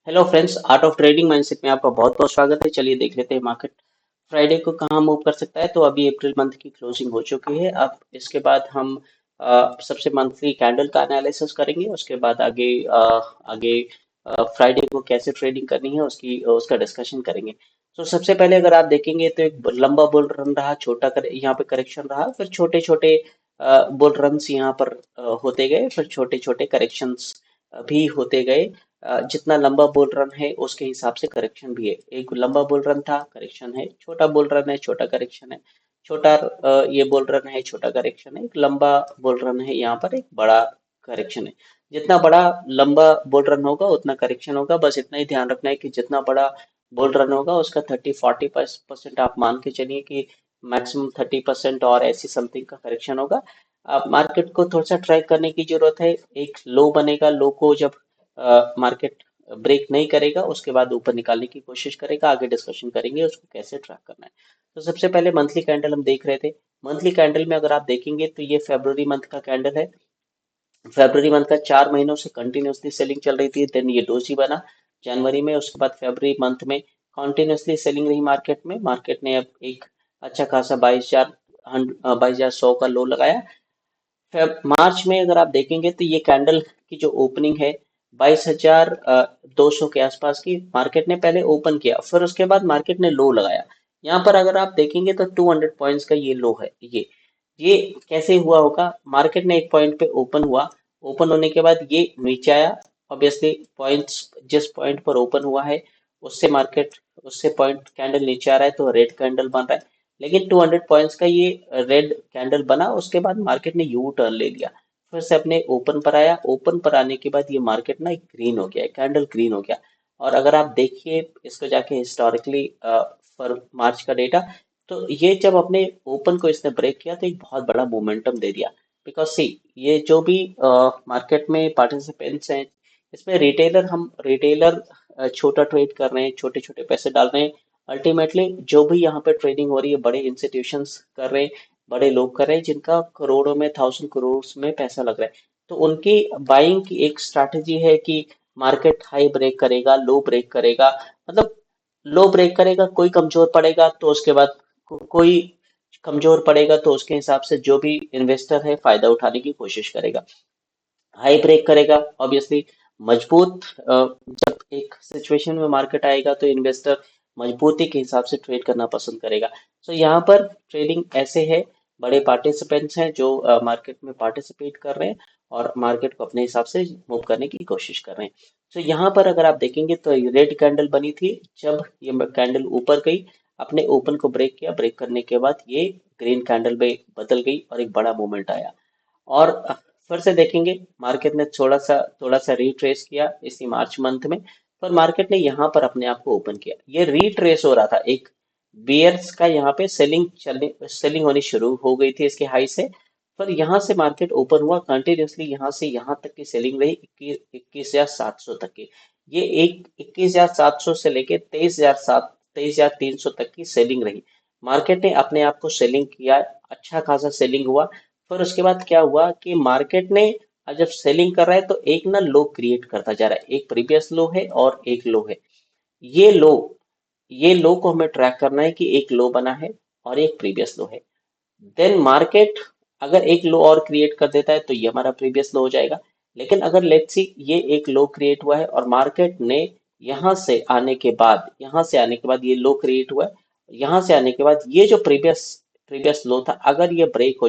Hello friends, art of trading mindset में आपका बहुत बहुत स्वागत है। चलिए देख लेते हैं मार्केट फ्राइडे को कहाँ मूव कर सकता है। तो अभी अप्रैल मंथ की क्लोजिंग हो चुकी है। अब इसके बाद हम सबसे मंथली कैंडल का एनालिसिस करेंगे। उसके बाद आगे फ्राइडे को कैसे ट्रेडिंग करनी है उसका डिस्कशन करेंगे। तो सबसे पहले अगर आप देखेंगे तो एक लंबा बुल रन रहा, यहाँ पे करेक्शन रहा, फिर छोटे छोटे बुल रन्स यहाँ पर होते गए, फिर छोटे छोटे करेक्शंस भी होते गए। जितना लंबा बुल रन है उसके हिसाब से करेक्शन भी है। एक लंबा बुल रन था, करेक्शन है। छोटा बुल रन है, छोटा करेक्शन है। छोटा ये बुल रन है, छोटा करेक्शन है। एक लंबा बुल रन है, यहाँ पर एक बड़ा करेक्शन है। जितना बड़ा लंबा बुल रन होगा उतना करेक्शन होगा। बस इतना ही ध्यान रखना है कि जितना बड़ा बुल रन होगा उसका 30-40% आप मान के चलिए कि मैक्सिमम 30% और ऐसी समथिंग का करेक्शन होगा। अब मार्केट को थोड़ा सा ट्रैक करने की जरूरत है। एक लो बनेगा, लो को जब मार्केट ब्रेक नहीं करेगा उसके बाद ऊपर निकालने की कोशिश करेगा। आगे डिस्कशन करेंगे उसको कैसे ट्रैक करना है। तो सबसे पहले मंथली कैंडल हम देख रहे थे। मंथली कैंडल में अगर आप देखेंगे तो ये फरवरी मंथ का कैंडल है। फरवरी मंथ का 4 महीनों से कंटिन्यूसली सेलिंग चल रही थी। देन ये डोजी बना जनवरी में। उसके बाद फरवरी मंथ में कंटिन्यूसली सेलिंग रही मार्केट में। मार्केट ने अब एक अच्छा खासा 22,100 का लो लगाया। मार्च में अगर आप देखेंगे तो ये कैंडल की जो ओपनिंग है 22,200 के आसपास की मार्केट ने पहले ओपन किया, फिर उसके बाद मार्केट ने लो लगाया। यहाँ पर अगर आप देखेंगे तो 200 पॉइंट्स का ये लो है। ये कैसे हुआ होगा? मार्केट ने एक पॉइंट पे ओपन हुआ, ओपन होने के बाद ये नीचे आया। ऑब्वियसली पॉइंट्स जिस पॉइंट पर ओपन हुआ है उससे मार्केट उससे पॉइंट कैंडल नीचे आ रहा है तो रेड कैंडल बन रहा है। लेकिन 200 पॉइंट्स का ये रेड कैंडल बना, उसके बाद मार्केट ने यू टर्न ले लिया, फिर से अपने ओपन पर आया। ओपन पर आने के बाद ये मार्केट ना ग्रीन हो गया, कैंडल ग्रीन हो गया। और अगर आप देखिए इसको जाके हिस्टोरिकली फॉर मार्च का डेटा, तो ये जब अपने ओपन को इसने ब्रेक किया तो एक बहुत बड़ा मोमेंटम दे दिया। बिकॉज सी, ये जो भी मार्केट में पार्टिसिपेंट्स हैं इसमें रिटेलर छोटा ट्रेड कर रहे हैं, छोटे छोटे पैसे डाल रहे हैं। अल्टीमेटली जो भी यहाँ पे ट्रेडिंग हो रही है बड़े इंस्टीट्यूशंस कर रहे हैं, बड़े लोग कर रहे हैं जिनका करोड़ों में, 1000 करोड़ में पैसा लग रहा है। तो उनकी बाइंग की एक स्ट्रैटेजी है कि मार्केट हाई ब्रेक करेगा, लो ब्रेक करेगा। मतलब लो ब्रेक करेगा, कोई कमजोर पड़ेगा तो उसके बाद कोई कमजोर पड़ेगा तो उसके हिसाब से जो भी इन्वेस्टर है फायदा उठाने की कोशिश करेगा। हाई ब्रेक करेगा ऑब्वियसली मजबूत। जब एक सिचुएशन में मार्केट आएगा तो इन्वेस्टर मजबूती के हिसाब से ट्रेड करना पसंद करेगा। सो यहाँ पर ट्रेडिंग ऐसे है, बड़े पार्टिसिपेंट्स हैं जो मार्केट में पार्टिसिपेट कर रहे हैं और मार्केट को अपने हिसाब से मूव करने की कोशिश कर रहे हैं। तो यहाँ पर अगर आप देखेंगे तो रेड कैंडल बनी थी। जब ये कैंडल ऊपर गई, अपने ओपन को ब्रेक किया, ब्रेक करने के बाद ये ग्रीन कैंडल में बदल गई और एक बड़ा मूवमेंट आया। और फिर से देखेंगे मार्केट ने थोड़ा सा रिट्रेस किया इसी मार्च मंथ में। पर मार्केट ने यहाँ पर अपने आप को ओपन किया, ये रिट्रेस हो रहा था। एक बियर्स का यहाँ पे सेलिंग होनी शुरू हो गई थी इसके हाई से। पर यहाँ से मार्केट ओपन हुआ कंटिन्यूसली, यहाँ से यहाँ तक की सेलिंग रही 21,700 तक की। ये एक 21,700 से लेके 23,300 तक की सेलिंग रही। मार्केट ने अपने आप को सेलिंग किया, अच्छा खासा सेलिंग हुआ। फिर उसके बाद क्या हुआ कि मार्केट ने जब सेलिंग कर रहा है तो एक ना लो क्रिएट करता जा रहा है। एक प्रीवियस लो है और एक लो है। ये लो ये लो को हमें ट्रैक करना है कि एक लो बना है और एक प्रीवियस लो है। देन मार्केट अगर एक लो और क्रिएट कर देता है तो ये हमारा प्रीवियस लो हो जाएगा। लेकिन अगर लेट्स सी ये एक लो क्रिएट हुआ है और मार्केट ने यहाँ से आने के बाद ये लो क्रिएट हुआ है। यहाँ से आने के बाद ये जो प्रीवियस प्रीवियस लो था, अगर ये ब्रेक हो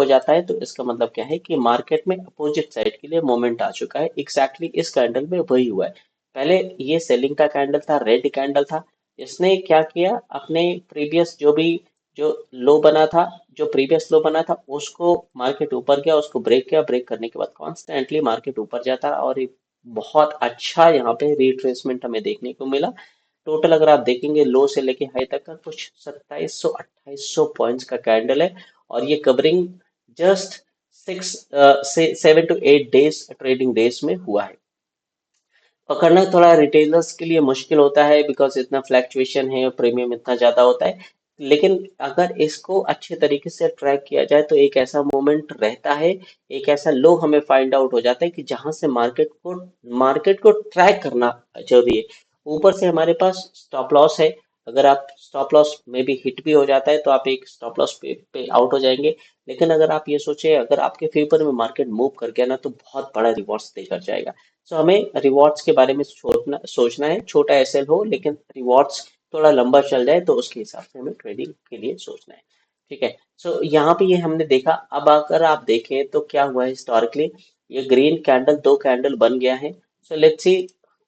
जाता है तो इसका मतलब क्या है कि मार्केट में अपोजिट साइड के लिए मोमेंट आ चुका है। एग्जैक्टली इस कैंडल में वही हुआ है। पहले ये सेलिंग का कैंडल था, रेड कैंडल था। इसने क्या किया, अपने प्रीवियस जो लो बना था, जो प्रीवियस लो बना था उसको मार्केट ऊपर गया, उसको ब्रेक किया। ब्रेक करने के बाद कॉन्स्टेंटली मार्केट ऊपर जाता रहा और एक बहुत अच्छा यहाँ पे रिट्रेसमेंट हमें देखने को मिला। टोटल अगर आप देखेंगे लो से लेके हाई तक का कुछ 2700-2800 पॉइंट्स का कैंडल है। और ये covering just 7 to 8 days trading days में हुआ है। पकड़ना थोड़ा रिटेलर्स के लिए मुश्किल होता है बिकॉज इतना फ्लैक्चुएशन है, प्रीमियम इतना ज्यादा होता है। लेकिन अगर इसको अच्छे तरीके से ट्रैक किया जाए तो एक ऐसा मोमेंट रहता है, एक ऐसा लो हमें फाइंड आउट हो जाता है कि जहां से मार्केट को ट्रैक करना जरूरी है। ऊपर से हमारे पास स्टॉप लॉस है। अगर आप स्टॉप लॉस में भी हिट भी हो जाता है तो आप एक स्टॉप लॉस पे आउट हो जाएंगे। लेकिन अगर आप ये सोचे, अगर आपके फेवर में मार्केट मूव कर गया ना तो बहुत बड़ा रिवॉर्ड्स देकर जाएगा। सो हमें रिवॉर्ड्स के बारे में सोचना सोचना है, छोटा एसएल हो लेकिन रिवॉर्ड्स थोड़ा लंबा चल जाए तो उसके हिसाब से हमें ट्रेडिंग के लिए सोचना है। ठीक है। सो यहाँ पे ये हमने देखा। अब अगर आप देखें तो क्या हुआ है हिस्टोरिकली, ये ग्रीन कैंडल, दो कैंडल बन गया है। सो लेट्स सी,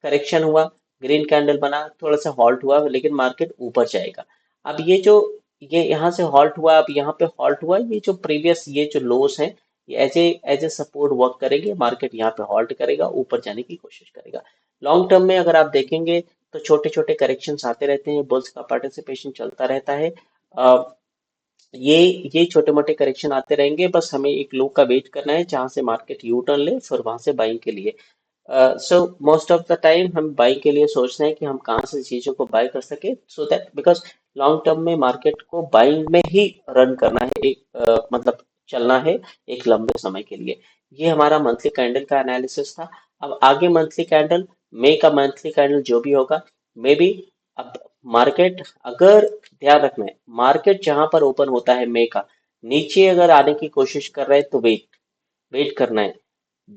करेक्शन हुआ, ग्रीन कैंडल बना, थोड़ा सा हॉल्ट हुआ लेकिन मार्केट ऊपर जाएगा। अब ये यहाँ से हॉल्ट हुआ, अब यहाँ पे हॉल्ट हुआ, ये जो प्रीवियस ये जो लोस है ये एज ए सपोर्ट वर्क करेंगे। मार्केट यहाँ पे हॉल्ट करेगा, ऊपर जाने की कोशिश करेगा। लॉन्ग टर्म में अगर आप देखेंगे तो छोटे छोटे करेक्शंस आते रहते हैं, बुल्स का पार्टिसिपेशन चलता रहता है। अ, ये ये छोटे मोटे करेक्शन आते रहेंगे, बस हमें एक लो का वेट करना है जहां से मार्केट यू टर्न ले, फिर वहां से बाइंग के लिए। So most of the time हम बाइंग के लिए सोचते हैं कि हम कहाँ से चीजों को बाय कर सके, so that because long term में मार्केट को बाइंग में ही रन करना है, मतलब चलना है एक लंबे समय के लिए। ये हमारा मंथली कैंडल का एनालिसिस था। अब आगे मंथली कैंडल, मे का मंथली कैंडल जो भी होगा, मे बी, अब मार्केट, अगर ध्यान रखना है, मार्केट जहां पर ओपन होता है मे का, नीचे अगर आने की कोशिश कर रहे हैं तो वेट वेट करना है।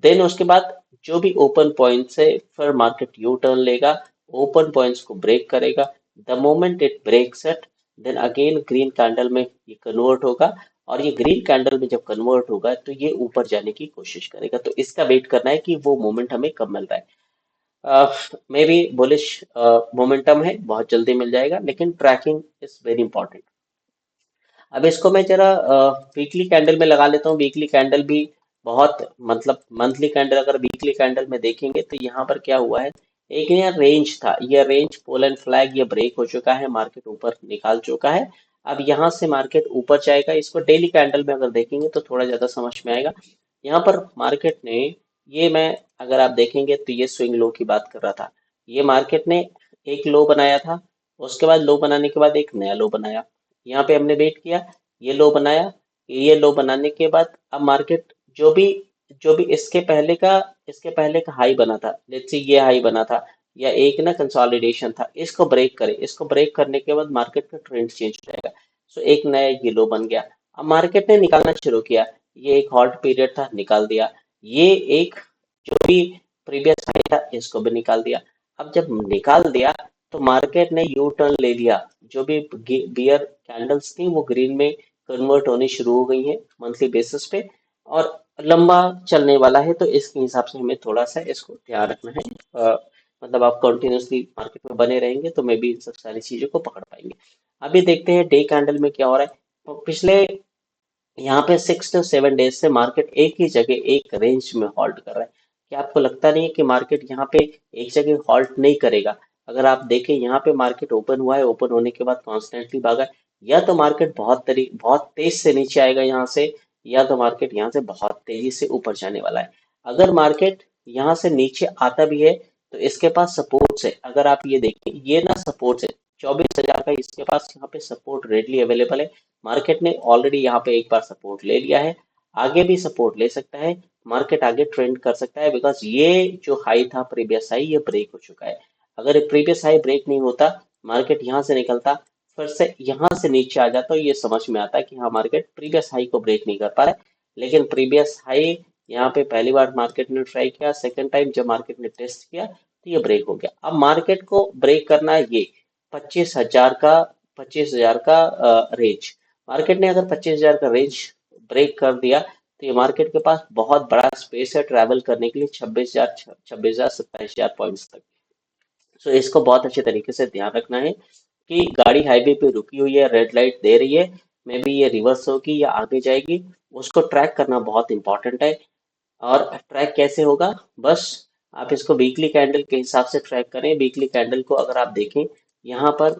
देन उसके बाद जो भी ओपन पॉइंट से फिर मार्केट यू टर्न लेगा, ओपन पॉइंट्स को ब्रेक करेगा। The moment it breaks it, then again green candle में ये कन्वर्ट होगा। और ये ग्रीन कैंडल में जब कन्वर्ट होगा तो ये ऊपर जाने की कोशिश करेगा। तो इसका वेट करना है कि वो मोमेंट हमें कब मिल रहा है। मे बी बुलिश मोमेंटम है, बहुत जल्दी मिल जाएगा, लेकिन ट्रैकिंग इज वेरी इंपॉर्टेंट। अब इसको मैं जरा वीकली कैंडल में लगा लेता हूँ। वीकली कैंडल भी बहुत, मतलब मंथली कैंडल अगर वीकली कैंडल में देखेंगे तो यहाँ पर क्या हुआ है, एक यहाँ रेंज था, ये रेंज पोल एंड फ्लैग ये ब्रेक हो चुका है, मार्केट ऊपर निकाल चुका है। अब यहाँ से मार्केट ऊपर जाएगा। इसको डेली कैंडल में अगर देखेंगे तो थोड़ा ज्यादा समझ में आएगा। यहाँ पर मार्केट ने, ये मैं, अगर आप देखेंगे तो ये स्विंग लो की बात कर रहा था। ये मार्केट ने एक लो बनाया था, उसके बाद लो बनाने के बाद एक नया लो बनाया। यहाँ पे हमने वेट किया, ये लो बनाया। ये लो बनाने के बाद अब मार्केट जो भी इसके पहले का हाई बना था, लेट्स सी ये हाई बना था, या एक ना कंसोलिडेशन था, इसको ब्रेक करे। इसको ब्रेक करने के बाद मार्केट का ट्रेंड चेंज हो जाएगा। सो एक नया ये लो बन गया। अब मार्केट ने निकालना शुरू किया। ये एक हॉट पीरियड था, निकाल दिया। ये एक जो भी प्रीवियस हाई था इसको भी निकाल दिया। अब जब निकाल दिया तो मार्केट ने यू टर्न ले लिया। जो भी बियर कैंडल्स थी वो ग्रीन में कन्वर्ट होनी शुरू हो गई है मंथली बेसिस पे, और लंबा चलने वाला है। तो इसके हिसाब से हमें थोड़ा सा इसको ध्यान रखना है। मतलब आप कंटिन्यूसली मार्केट में बने रहेंगे तो मे भी इन सब सारी चीजों को पकड़ पाएंगे। अभी देखते हैं डे कैंडल में क्या हो रहा है। तो पिछले यहाँ पे 6 to 7 डेज से मार्केट एक ही जगह एक रेंज में हॉल्ट कर रहा है। क्या आपको लगता नहीं है कि मार्केट यहाँ पे एक जगह हॉल्ट नहीं करेगा? अगर आप देखें यहाँ पे मार्केट ओपन हुआ है, ओपन होने के बाद कॉन्स्टेंटली भागा है। या तो मार्केट बहुत तेज से नीचे आएगा यहाँ से, या तो मार्केट यहाँ से बहुत तेजी से ऊपर जाने वाला है। अगर मार्केट यहाँ से नीचे आता भी है तो इसके पास सपोर्ट है। अगर आप ये देखें, ये ना सपोर्ट है 24,000 का, इसके पास यहाँ पे सपोर्ट रेडली अवेलेबल है। मार्केट ने ऑलरेडी यहाँ पे एक बार सपोर्ट ले लिया है, आगे भी सपोर्ट ले सकता है। मार्केट आगे ट्रेंड कर सकता है, बिकॉज ये जो हाई था प्रीवियस हाई ये ब्रेक हो चुका है। अगर प्रीवियस हाई ब्रेक नहीं होता, मार्केट यहाँ से निकलता, फिर से यहाँ से नीचे आ जाता, तो ये समझ में आता है कि हाँ मार्केट प्रीवियस हाई को ब्रेक नहीं कर पा रहा है। लेकिन प्रीवियस हाई यहाँ पे पहली बार मार्केट ने ट्राई किया, सेकंड टाइम जब मार्केट ने टेस्ट किया तो ये ब्रेक हो गया। अब मार्केट को ब्रेक करना है ये 25,000 का, 25,000 का रेंज। मार्केट ने अगर 25,000 का रेंज ब्रेक कर दिया तो ये मार्केट के पास बहुत बड़ा स्पेस है ट्रैवल करने के लिए, 26,000 27,000 पॉइंट्स तक। सो इसको बहुत अच्छे तरीके से ध्यान रखना है कि गाड़ी हाईवे पे रुकी हुई है, रेड लाइट दे रही है, मे बी ये रिवर्स होगी या आगे जाएगी, उसको ट्रैक करना बहुत इंपॉर्टेंट है। और ट्रैक कैसे होगा? बस आप इसको वीकली कैंडल के हिसाब से ट्रैक करें। वीकली कैंडल को अगर आप देखें, यहाँ पर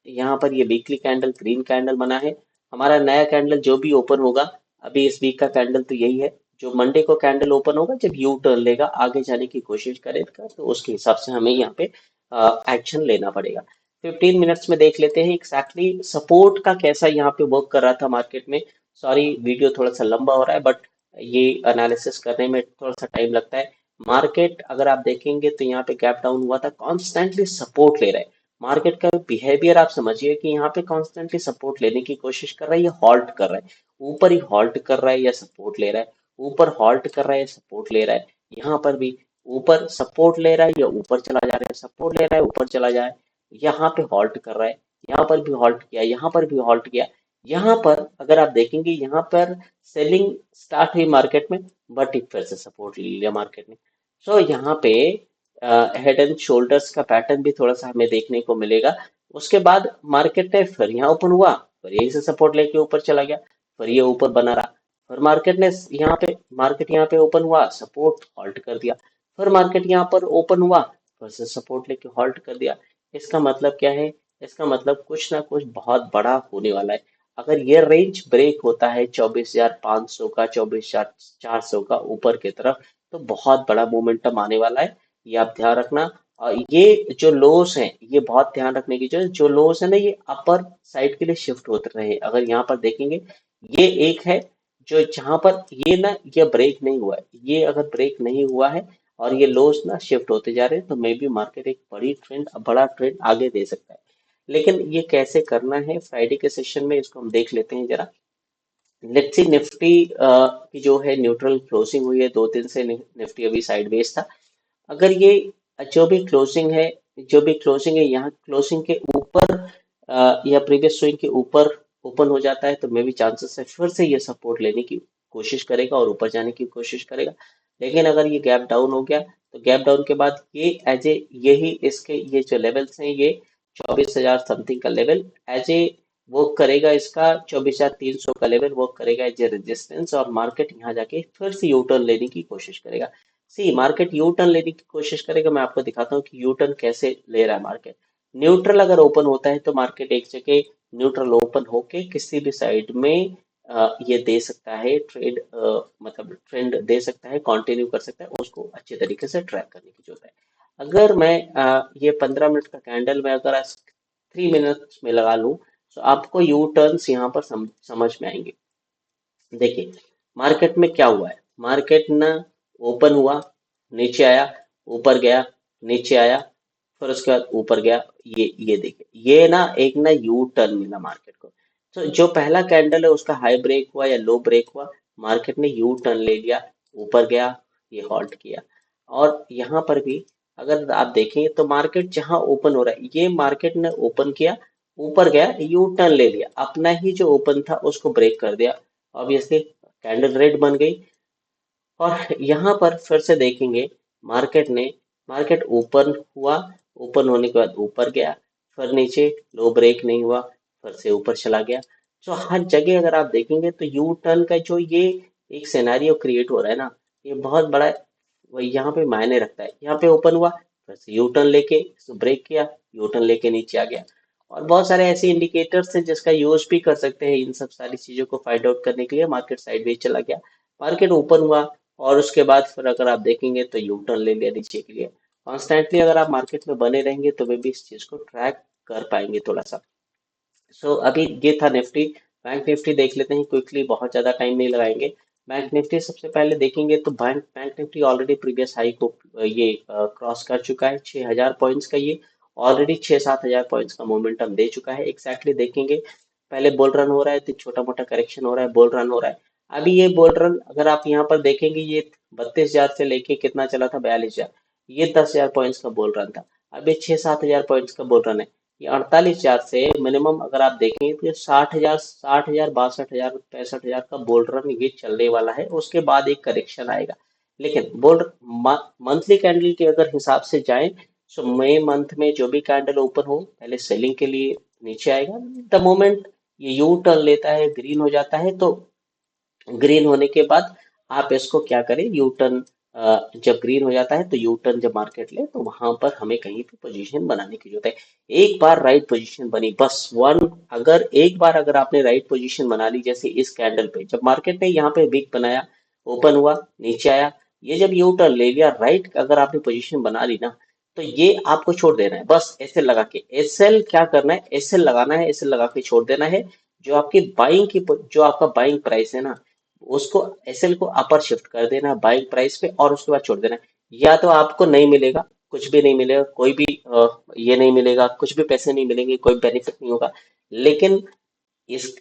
यहाँ पर ये वीकली कैंडल ग्रीन कैंडल बना है। हमारा नया कैंडल जो भी ओपन होगा, अभी इस वीक का कैंडल तो यही है, जो मंडे को कैंडल ओपन होगा जब यू टर्न लेगा आगे जाने की कोशिश करेगा तो उसके हिसाब से हमें यहाँ पे एक्शन लेना पड़ेगा। 15 मिनट्स में देख लेते हैं एग्जैक्टली सपोर्ट का कैसा यहाँ पे वर्क कर रहा था मार्केट में। सॉरी वीडियो थोड़ा सा लंबा हो रहा है, बट ये एनालिसिस करने में थोड़ा सा टाइम लगता है। मार्केट अगर आप देखेंगे तो यहाँ पे गैप डाउन हुआ था, कॉन्स्टेंटली सपोर्ट ले रहा है। मार्केट का बिहेवियर आप समझिए कि यहाँ पे कॉन्स्टेंटली सपोर्ट लेने की कोशिश कर रहा है या हॉल्ट कर रहा है। ऊपर ही हॉल्ट कर रहा है या सपोर्ट ले रहा है, ऊपर हॉल्ट कर रहा है या सपोर्ट ले रहा है। यहाँ पर भी ऊपर सपोर्ट ले रहा है या ऊपर चला जा रहा है, सपोर्ट ले रहा है ऊपर चला जाए। यहाँ पे हॉल्ट कर रहा है, यहाँ पर भी हॉल्ट किया, यहाँ पर भी हॉल्ट किया। यहाँ पर अगर आप देखेंगे यहाँ पर सेलिंग स्टार्ट हुई मार्केट में, बट एक फिर से सपोर्ट ले लिया मार्केट ने। सो यहाँ पे हेड एंड शोल्डर्स का पैटर्न भी थोड़ा सा हमें देखने को मिलेगा। उसके बाद मार्केट ने फिर यहाँ ओपन हुआ, फिर यही से सपोर्ट लेके ऊपर चला गया, फिर ये ऊपर बना रहा। फिर मार्केट यहाँ पे ओपन हुआ, सपोर्ट हॉल्ट कर दिया। फिर मार्केट यहाँ पर ओपन हुआ, फिर से सपोर्ट लेके हॉल्ट कर दिया। इसका मतलब क्या है? इसका मतलब कुछ ना कुछ बहुत बड़ा होने वाला है। अगर ये रेंज ब्रेक होता है 24,500 का, 24,400 का ऊपर की तरफ, तो बहुत बड़ा मोमेंटम आने वाला है। ये आप ध्यान रखना। और ये जो लोस हैं, ये बहुत ध्यान रखने की जो लोस है ना, ये अपर साइड के लिए शिफ्ट होते रहे। अगर यहाँ पर देखेंगे, ये एक है जो जहां पर ये ब्रेक नहीं हुआ है। ये अगर ब्रेक नहीं हुआ है और ये लोस ना शिफ्ट होते जा रहे हैं, तो मे बी मार्केट एक बड़ा ट्रेंड आगे दे सकता है। लेकिन ये कैसे करना है फ्राइडे के सेशन में, इसको हम देख लेते हैं जरा। लेट्स सी निफ्टी की जो है न्यूट्रल क्लोजिंग हुई है, 2 दिन से निफ्टी अभी साइडवेज था। अगर ये जो भी क्लोजिंग है यहाँ क्लोजिंग के ऊपर या प्रीवियस स्विंग के ऊपर ओपन हो जाता है, तो मे भी चांसेस है फिर से ये सपोर्ट लेने की कोशिश करेगा और ऊपर जाने की कोशिश करेगा। लेकिन अगर ये गैप डाउन हो गया, तो गैप डाउन के बाद ये एज ए यही इसके ये जो लेवल्स हैं, ये 24,000 समथिंग का लेवल एज ए वर्क करेगा। इसका 24,300 का लेवल वर्क करेगा एज ए रेजिस्टेंस, और मार्केट यहाँ जाके फिर से यू टर्न लेने की कोशिश करेगा। सी मार्केट यू टर्न लेने की कोशिश करेगा। मैं आपको दिखाता हूँ कि यू टर्न कैसे ले रहा है मार्केट। न्यूट्रल अगर ओपन होता है तो मार्केट एक जगह न्यूट्रल ओपन होके किसी भी साइड में ये दे सकता है ट्रेड, मतलब ट्रेंड दे सकता है, कंटिन्यू कर सकता है। उसको अच्छे तरीके से ट्रैक करने की जरूरत है। अगर मैं ये 15 मिनट का कैंडल में अगर 3 मिनट्स में लगा लूं, तो आपको यू टर्न्स यहाँ पर समझ में आएंगे। देखिए मार्केट में क्या हुआ है। मार्केट ना ओपन हुआ, नीचे आया, ऊपर गया, नीचे आया, फिर उसके बाद ऊपर गया। ये देखिए, ये ना एक ना यू टर्न मिला मार्केट को। तो जो पहला कैंडल है उसका हाई ब्रेक हुआ या लो ब्रेक हुआ, मार्केट ने यू टर्न ले लिया, ऊपर गया, ये हॉल्ट किया। और यहाँ पर भी अगर आप देखें तो मार्केट जहां ओपन हो रहा है, ये मार्केट ने ओपन किया, ऊपर गया, यू टर्न ले लिया, अपना ही जो ओपन था उसको ब्रेक कर दिया। ऑब्वियसली कैंडल रेड बन गई। और यहाँ पर फिर से देखेंगे, मार्केट ने मार्केट ओपन हुआ, ओपन होने के बाद ऊपर गया, फिर नीचे, लो ब्रेक नहीं हुआ, फिर से ऊपर चला गया। तो हर जगह अगर आप देखेंगे तो यू टर्न का जो ये एक सिनेरियो क्रिएट हो रहा है ना, ये बहुत बड़ा वही यहाँ पे मायने रखता है। यहाँ पे ओपन हुआ, फिर से यू टर्न लेके इसको ब्रेक किया, यू टर्न लेके नीचे आ गया। और बहुत सारे ऐसे इंडिकेटर्स हैं जिसका यूज भी कर सकते हैं इन सब सारी चीजों को फाइंड आउट करने के लिए। मार्केट साइडवेज चला गया, मार्केट ओपन हुआ, और उसके बाद फिर अगर आप देखेंगे तो यू टर्न ले लिया नीचे के लिए। कॉन्स्टेंटली अगर आप मार्केट में बने रहेंगे तो वे भी इस चीज को ट्रैक कर पाएंगे थोड़ा सा। अभी ये था निफ्टी। बैंक निफ्टी देख लेते हैं क्विकली, बहुत ज्यादा टाइम नहीं लगाएंगे। बैंक निफ्टी सबसे पहले देखेंगे तो bank bank Nifty already previous high को ये क्रॉस कर चुका है। 6,000 पॉइंट्स का ये ऑलरेडी 6-7 हजार पॉइंट्स का मोमेंटम दे चुका है। एग्जैक्टली देखेंगे, पहले बुल रन हो रहा है, तो छोटा मोटा करेक्शन हो रहा है, बुल रन हो रहा है। अभी ये बुल रन अगर आप यहाँ पर देखेंगे, ये 32,000 से लेके कितना चला था, 42,000। ये 10,000 पॉइंट्स का बुल रन था। अब ये 6-7 हजार पॉइंट्स का बुल रन है। ये 48,000 से मिनिमम अगर आप देखेंगे तो ये 60,000, 62,000, 63,000, 65,000 का बुल रन ये चलने वाला है। उसके बाद एक करेक्शन आएगा। लेकिन मंथली कैंडल के अगर हिसाब से जाएं, तो मई मंथ में जो भी कैंडल ओपन हो, पहले सेलिंग के लिए नीचे आएगा। द मोमेंट ये यू टर्न लेता है, ग्रीन हो जाता है, तो ग्रीन होने के बाद आप इसको क्या करें, यू टर्न, जब ग्रीन हो जाता है तो यू टर्न जब मार्केट ले, तो वहां पर हमें कहीं पे पोजीशन बनाने की जरूरत है। एक बार राइट पोजीशन बनी, बस एक बार अगर आपने राइट पोजीशन बना ली, जैसे इस कैंडल पे जब मार्केट ने यहाँ पे विक बनाया, ओपन हुआ, नीचे आया, ये जब यू टर्न ले लिया, राइट अगर आपने पोजीशन बना ली ना, तो ये आपको छोड़ देना है बस ऐसे लगा के। एसएल क्या करना है, एसएल लगाना है, एसएल लगा के छोड़ देना है। जो आपकी बाइंग की जो आपका बाइंग प्राइस है ना, उसको एसएल को अपर शिफ्ट कर देना है बाइंग प्राइस पे, और उसके बाद छोड़ देना है। या तो आपको नहीं मिलेगा, कुछ भी नहीं मिलेगा, कोई भी ये नहीं मिलेगा, कुछ भी पैसे नहीं मिलेंगे, कोई बेनिफिट नहीं होगा। लेकिन इस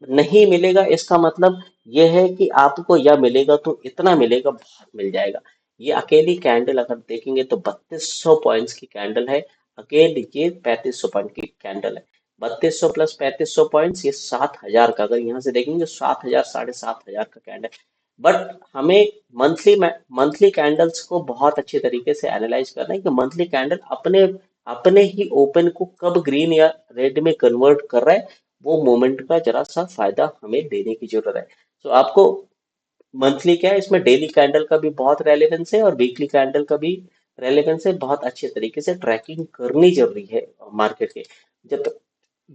नहीं मिलेगा इसका मतलब ये है कि आपको या मिलेगा तो इतना मिलेगा, बहुत मिल जाएगा। ये अकेली कैंडल अगर देखेंगे तो 3200 पॉइंट्स की कैंडल है। अकेले ये 3500 पॉइंट की कैंडल है। 3200 प्लस 3500 पॉइंट्स, ये 7000 का, अगर यहाँ से देखेंगे 7000, 7500 का कैंडल। बट हमें मंथली मंथली कैंडल्स को बहुत अच्छे तरीके से एनालाइज करना है कि मंथली कैंडल अपने अपने ही ओपन को कब ग्रीन या रेड में कन्वर्ट कर रहा है। वो मोमेंट का जरा सा फायदा हमें देने की जरूरत है। तो आपको मंथली क्या है, इसमें डेली कैंडल का भी बहुत रेलेवेंस है और वीकली कैंडल का भी रेलेवेंस है। बहुत अच्छे तरीके से ट्रैकिंग करनी जरूरी है मार्केट के। जब तक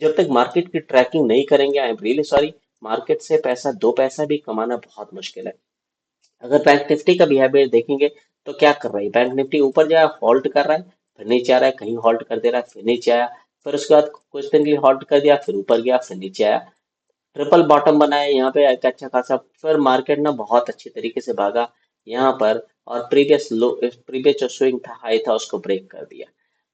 जब तक मार्केट की ट्रैकिंग नहीं करेंगे, I am really sorry, market से पैसा, दो पैसा भी कमाना बहुत मुश्किल है। अगर बैंक निफ्टी का बिहेवियर देखेंगे तो क्या कर रहा है, बैंक निफ्टी ऊपर जाया, हॉल्ट कर रहा है, फिर नीचे आ रहा है, कहीं हॉल्ट कर दे रहा है, फिर नीचे आया, फिर उसके बाद कुछ दिन के लिए हॉल्ट कर दिया, फिर ऊपर गया, फिर नीचे आया, ट्रिपल बॉटम बनाया यहाँ पे एक अच्छा खासा। फिर मार्केट ना बहुत अच्छी तरीके से भागा यहाँ पर, और प्रीवियस जो स्विंग था, हाई था, उसको ब्रेक कर दिया।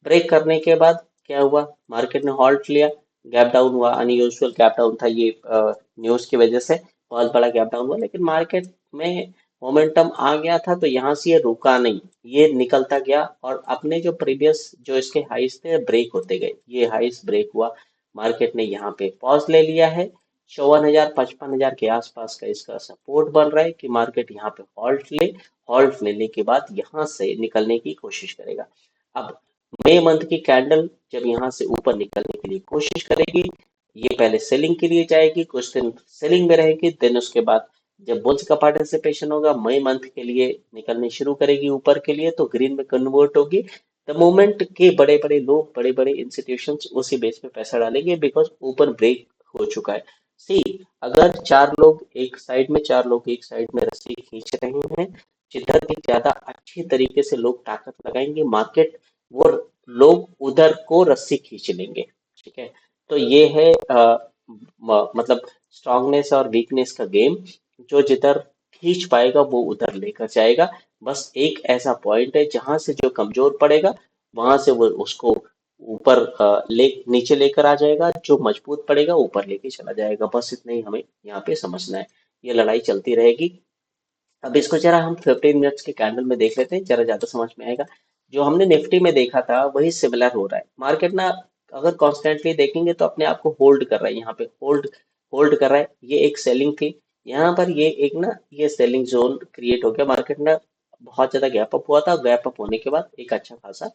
ब्रेक करने के बाद क्या हुआ, मार्केट ने हॉल्ट लिया, गैप डाउन हुआ, अनयूजुअल गैप डाउन था ये, न्यूज की वजह से बहुत बड़ा गैप डाउन हुआ। लेकिन मार्केट में मोमेंटम आ गया था, तो यहाँ से ये रुका नहीं, ये निकलता गया, और अपने जो प्रीवियस जो इसके हाइस थे ब्रेक होते गए, ये हाइस ब्रेक हुआ। मार्केट ने यहाँ पे पॉज ले लिया है। 54,000 55,000 के आसपास का इसका सपोर्ट बन रहा है कि मार्केट यहाँ पे हॉल्ट ले। हॉल्ट लेने के बाद यहाँ से निकलने की कोशिश करेगा। अब मई मंथ की कैंडल जब यहाँ से ऊपर निकलने के लिए कोशिश करेगी, ये पहले सेलिंग के लिए जाएगी, कुछ दिन सेलिंग में रहेगी, देन उसके बाद जब बुल्स का पार्टिसिपेशन होगा, मई मंथ के लिए निकलनी शुरू करेगी ऊपर के लिए, तो ग्रीन में कन्वर्ट होगी। द मोमेंट के बड़े बड़े लोग, बड़े बड़े इंस्टीट्यूशंस उसी बेस पे पैसा डालेंगे, बिकॉज ऊपर ब्रेक हो चुका है। सी, अगर चार लोग एक साइड में, चार लोग एक साइड में रस्सी खींच रहे हैं, जिधर भी ज्यादा अच्छी तरीके से लोग ताकत लगाएंगे, मार्केट वो लोग उधर को रस्सी खींच लेंगे। ठीक है, तो ये है मतलब स्ट्रांगनेस और वीकनेस का गेम। जो जिधर खींच पाएगा वो उधर लेकर जाएगा। बस एक ऐसा पॉइंट है जहां से जो कमजोर पड़ेगा, वहां से वो उसको ऊपर नीचे लेकर आ जाएगा, जो मजबूत पड़ेगा ऊपर लेके चला जाएगा। बस इतना ही हमें यहाँ पे समझना है। ये लड़ाई चलती रहेगी। अब इसको जरा हम 15 मिनट्स के कैंडल में देख लेते हैं, जरा ज्यादा समझ में आएगा। जो हमने निफ्टी में देखा था वही सिमिलर हो रहा है। मार्केट ना अगर कॉन्स्टेंटली देखेंगे तो अपने आप को होल्ड कर रहा है, यहाँ पे होल्ड होल्ड कर रहा है। ये एक सेलिंग थी, यहाँ पर ये एक ना, ये सेलिंग जोन क्रिएट हो गया। मार्केट ना बहुत ज्यादा गैप अप हुआ था, गैप अप होने के बाद एक अच्छा खासा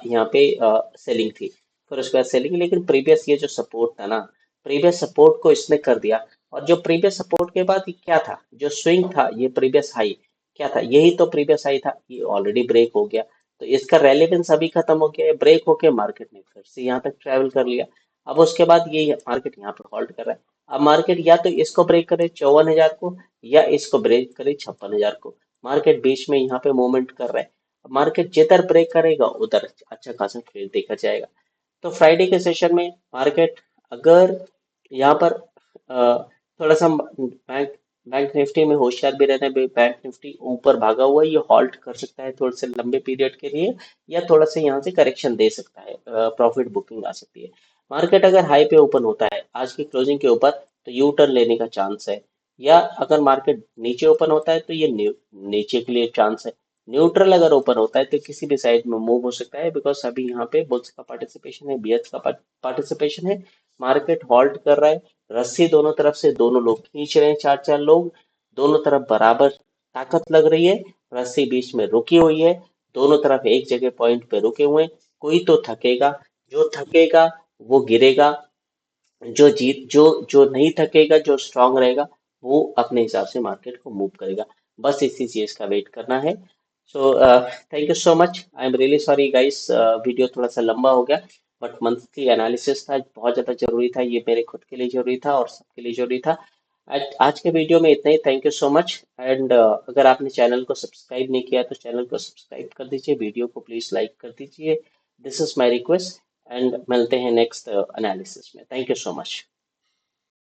यहाँ पे सेलिंग थी। फिर उसके बाद सेलिंग, लेकिन प्रीवियस ये जो सपोर्ट था ना, प्रीवियस सपोर्ट को इसने कर दिया। और जो प्रीवियस सपोर्ट के बाद ये क्या था, जो स्विंग था, ये प्रीवियस हाई क्या था, यही तो प्रीवियस हाई था, ये ऑलरेडी ब्रेक हो गया। तो इसका रेलेवेंस अभी खत्म हो गया है, ब्रेक होके मार्केट ने फिर से यहाँ तक ट्रेवल कर लिया। अब उसके बाद ये मार्केट यहाँ पे हॉल्ट कर रहा है। अब मार्केट या तो इसको ब्रेक करे 54,000 को, या इसको ब्रेक करे 56,000 को। मार्केट बीच में यहाँ पे मूवमेंट कर रहा है। मार्केट जिधर ब्रेक करेगा उधर अच्छा खासा ट्रेड देखा जाएगा। तो फ्राइडे के सेशन में मार्केट अगर यहाँ पर थोड़ा सा बैंक बैंक निफ्टी में होशियार भी रहना है। बैंक निफ्टी ऊपर भागा हुआ है, ये हॉल्ट कर सकता है थोड़े से लंबे पीरियड के लिए, या थोड़ा सा यहाँ से करेक्शन दे सकता है, प्रॉफिट बुकिंग आ सकती है। मार्केट अगर हाई पे ओपन होता है आज की क्लोजिंग के ऊपर, तो यू टर्न लेने का चांस है। या अगर मार्केट नीचे ओपन होता है तो ये नीचे के लिए चांस है। न्यूट्रल अगर ओपन होता है तो किसी भी साइड में मूव हो सकता है, बिकॉज अभी यहाँ पे बुल्स का पार्टिसिपेशन है, बियर्स का पार्टिसिपेशन है। मार्केट हॉल्ट कर रहा है, रस्सी दोनों तरफ से दोनों लोग खींच रहे हैं, चार चार लोग, दोनों तरफ बराबर ताकत लग रही है। रस्सी बीच में रुकी हुई है, दोनों तरफ एक जगह पॉइंट पे रुके हुए हैं। कोई तो थकेगा, जो थकेगा वो गिरेगा, जो जो नहीं थकेगा, जो स्ट्रांग रहेगा, वो अपने हिसाब से मार्केट को मूव करेगा। बस इसी चीज का वेट करना है। So thank you so much, I am really sorry guys, video थोड़ा सा लंबा हो गया, बट मंथली एनालिसिस था, बहुत ज्यादा जरूरी था, ये मेरे खुद के लिए जरूरी था और सबके लिए जरूरी था। आज के वीडियो में इतना ही। Thank you so much. And अगर आपने चैनल को सब्सक्राइब नहीं किया तो चैनल को सब्सक्राइब कर दीजिए, वीडियो को प्लीज लाइक कर दीजिए। This is my request. And मिलते हैं नेक्स्ट एनालिसिस में। Thank you so much.